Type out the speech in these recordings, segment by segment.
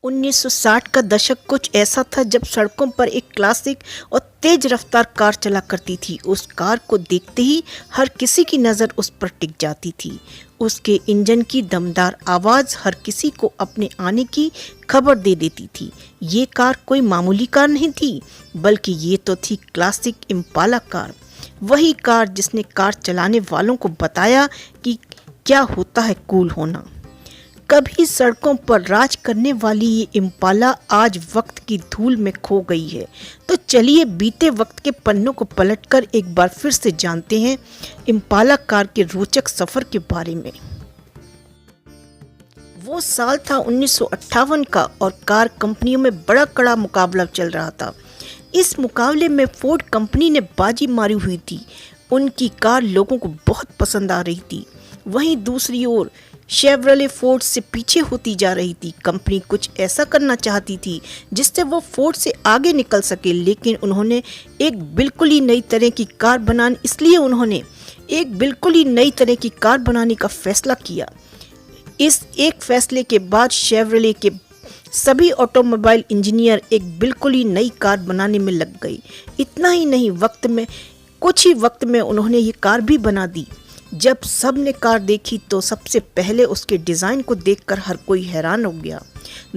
1960 का दशक कुछ ऐसा था जब सड़कों पर एक क्लासिक और तेज रफ्तार कार चला करती थी। उस कार को देखते ही हर किसी की नज़र उस पर टिक जाती थी। उसके इंजन की दमदार आवाज़ हर किसी को अपने आने की खबर दे देती थी। ये कार कोई मामूली कार नहीं थी, बल्कि ये तो थी क्लासिक इम्पाला कार। वही कार जिसने कार चलाने वालों को बताया कि क्या होता है कूल होना। कभी सड़कों पर राज करने वाली ये इम्पाला आज वक्त की धूल में खो गई है। तो चलिए बीते वक्त के पन्नों को पलटकर एक बार फिर से जानते हैं इम्पाला कार के रोचक सफर के बारे में। वो साल था 1958 का और कार कंपनियों में बड़ा कड़ा मुकाबला चल रहा था। इस मुकाबले में फोर्ड कंपनी ने बाजी मारी हुई थी। उनकी कार लोगों को बहुत पसंद आ रही थी। वहीं दूसरी ओर शेवरले फोर्ड से पीछे होती जा रही थी। कंपनी कुछ ऐसा करना चाहती थी जिससे वो फोर्ड से आगे निकल सके, लेकिन उन्होंने एक बिल्कुल ही नई तरह की कार बनाने का फैसला किया। इस एक फैसले के बाद शेवरले के सभी ऑटोमोबाइल इंजीनियर एक बिल्कुल ही नई कार बनाने में लग गए। इतना ही नहीं, कुछ ही वक्त में उन्होंने ये कार भी बना दी। जब सब ने कार देखी तो सबसे पहले उसके डिज़ाइन को देखकर हर कोई हैरान हो गया।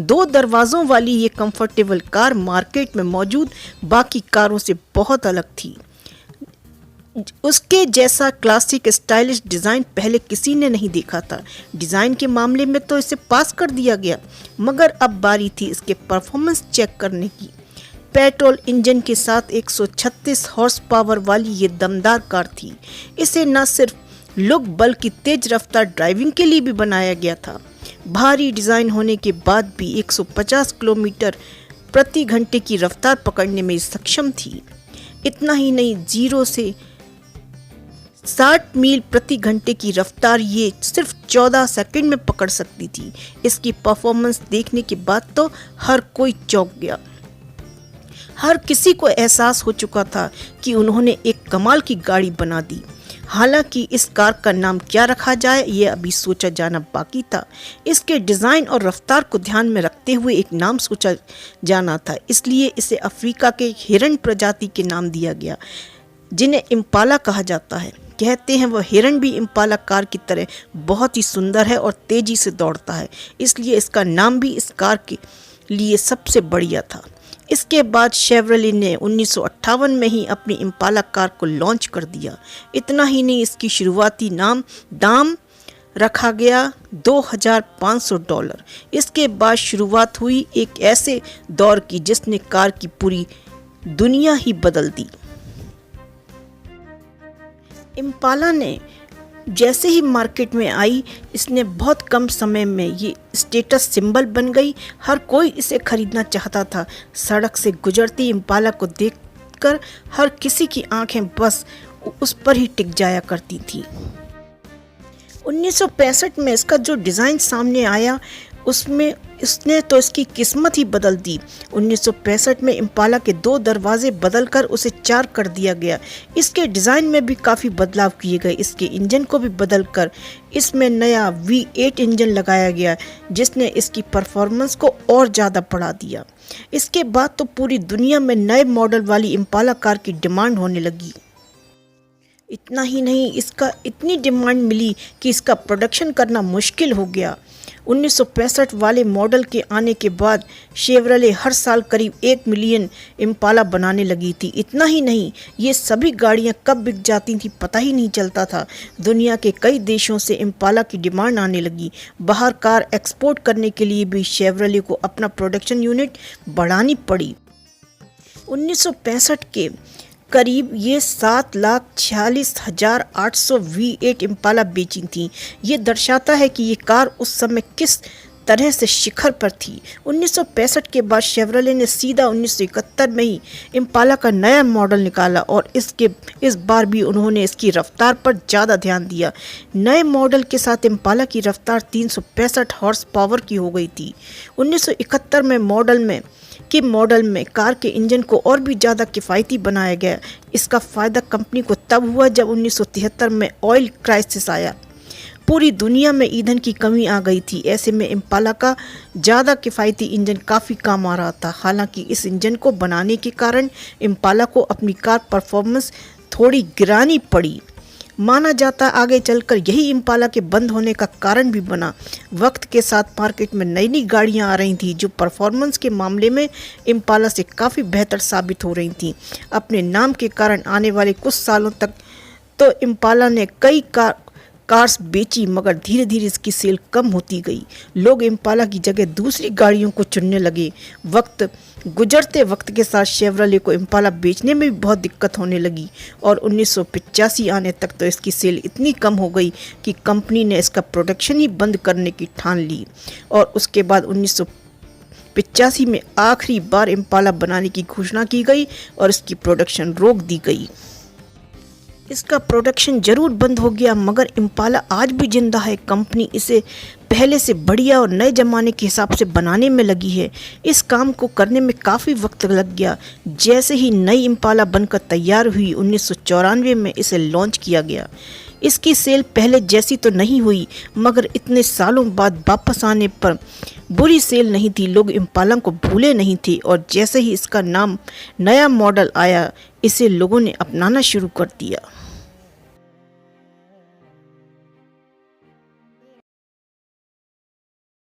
2 दरवाज़ों वाली ये कंफर्टेबल कार मार्केट में मौजूद बाकी कारों से बहुत अलग थी। उसके जैसा क्लासिक स्टाइलिश डिज़ाइन पहले किसी ने नहीं देखा था। डिज़ाइन के मामले में तो इसे पास कर दिया गया, मगर अब बारी थी इसके परफॉर्मेंस चेक करने की। पेट्रोल इंजन के साथ 136 हॉर्स पावर वाली ये दमदार कार थी। इसे न सिर्फ लुक बल्कि तेज रफ्तार ड्राइविंग के लिए भी बनाया गया था। भारी डिज़ाइन होने के बाद भी 150 किलोमीटर प्रति घंटे की रफ्तार पकड़ने में सक्षम थी। इतना ही नहीं, 0 से 60 मील प्रति घंटे की रफ्तार ये सिर्फ 14 सेकंड में पकड़ सकती थी। इसकी परफॉर्मेंस देखने के बाद तो हर कोई चौंक गया। हर किसी को एहसास हो चुका था कि उन्होंने एक कमाल की गाड़ी बना दी। हालांकि इस कार का नाम क्या रखा जाए ये अभी सोचा जाना बाकी था। इसके डिज़ाइन और रफ्तार को ध्यान में रखते हुए एक नाम सोचा जाना था, इसलिए इसे अफ्रीका के हिरण प्रजाति के नाम दिया गया, जिन्हें इम्पाला कहा जाता है। कहते हैं वह हिरण भी इम्पाला कार की तरह बहुत ही सुंदर है और तेज़ी से दौड़ता है, इसलिए इसका नाम भी इस कार के लिए सबसे बढ़िया था। इसके बाद शेवरले ने 1958 में ही अपनी इम्पाला कार को लॉन्च कर दिया। इतना ही नहीं, इसकी शुरुआती दाम रखा गया $2,500। इसके बाद शुरुआत हुई एक ऐसे दौर की जिसने कार की पूरी दुनिया ही बदल दी। इम्पाला ने जैसे ही मार्केट में आई, इसने बहुत कम समय में ये स्टेटस सिंबल बन गई। हर कोई इसे खरीदना चाहता था। सड़क से गुजरती इम्पाला को देखकर हर किसी की आंखें बस उस पर ही टिक जाया करती थी। 1965 में इसका जो डिज़ाइन सामने आया उसने तो इसकी किस्मत ही बदल दी। 1965 में इम्पाला के 2 दरवाजे बदलकर उसे 4 कर दिया गया। इसके डिज़ाइन में भी काफ़ी बदलाव किए गए। इसके इंजन को भी बदलकर इसमें नया V8 इंजन लगाया गया, जिसने इसकी परफॉर्मेंस को और ज़्यादा बढ़ा दिया। इसके बाद तो पूरी दुनिया में नए मॉडल वाली इम्पाला कार की डिमांड होने लगी। इतना ही नहीं, इसका इतनी डिमांड मिली कि इसका प्रोडक्शन करना मुश्किल हो गया। 1965 वाले मॉडल के आने के बाद शेवरले हर साल करीब 1 मिलियन इम्पाला बनाने लगी थी। इतना ही नहीं, ये सभी गाड़ियां कब बिक जाती थी पता ही नहीं चलता था। दुनिया के कई देशों से इम्पाला की डिमांड आने लगी। बाहर कार एक्सपोर्ट करने के लिए भी शेवरले को अपना प्रोडक्शन यूनिट बढ़ानी पड़ी। 1965 के करीब ये 7,46,800 V8 इम्पाला बेची थी। ये दर्शाता है कि ये कार उस समय किस तरह से शिखर पर थी। 1965 के बाद शेवरले ने सीधा 1971 में ही इम्पाला का नया मॉडल निकाला और इस बार भी उन्होंने इसकी रफ्तार पर ज़्यादा ध्यान दिया। नए मॉडल के साथ इम्पाला की रफ्तार 365 हॉर्स पावर की हो गई थी। 1971 में मॉडल में कार के इंजन को और भी ज़्यादा किफ़ायती बनाया गया। इसका फ़ायदा कंपनी को तब हुआ जब 1973 में ऑयल क्राइसिस आया। पूरी दुनिया में ईंधन की कमी आ गई थी। ऐसे में इम्पाला का ज़्यादा किफ़ायती इंजन काफ़ी काम आ रहा था। हालांकि इस इंजन को बनाने के कारण इम्पाला को अपनी कार परफॉर्मेंस थोड़ी गिरानी पड़ी। माना जाता आगे चलकर यही इम्पाला के बंद होने का कारण भी बना। वक्त के साथ मार्केट में नई नई गाड़ियां आ रही थी जो परफॉर्मेंस के मामले में इम्पाला से काफ़ी बेहतर साबित हो रही थी। अपने नाम के कारण आने वाले कुछ सालों तक तो इम्पाला ने कई कार्स बेची, मगर धीरे धीरे इसकी सेल कम होती गई। लोग इम्पाला की जगह दूसरी गाड़ियों को चुनने लगे। गुजरते वक्त के साथ शेवरले को इम्पाला बेचने में भी बहुत दिक्कत होने लगी और 1985 आने तक तो इसकी सेल इतनी कम हो गई कि कंपनी ने इसका प्रोडक्शन ही बंद करने की ठान ली और उसके बाद 1985 में आखिरी बार इम्पाला बनाने की घोषणा की गई और इसकी प्रोडक्शन रोक दी गई। इसका प्रोडक्शन जरूर बंद हो गया, मगर इम्पाला आज भी जिंदा है। कंपनी इसे पहले से बढ़िया और नए ज़माने के हिसाब से बनाने में लगी है। इस काम को करने में काफ़ी वक्त लग गया। जैसे ही नई इम्पाला बनकर तैयार हुई 1994 में इसे लॉन्च किया गया। इसकी सेल पहले जैसी तो नहीं हुई, मगर इतने सालों बाद वापस आने पर बुरी सेल नहीं थी। लोग इम्पाला को भूले नहीं थे और जैसे ही इसका नया मॉडल आया, इसे लोगों ने अपनाना शुरू कर दिया।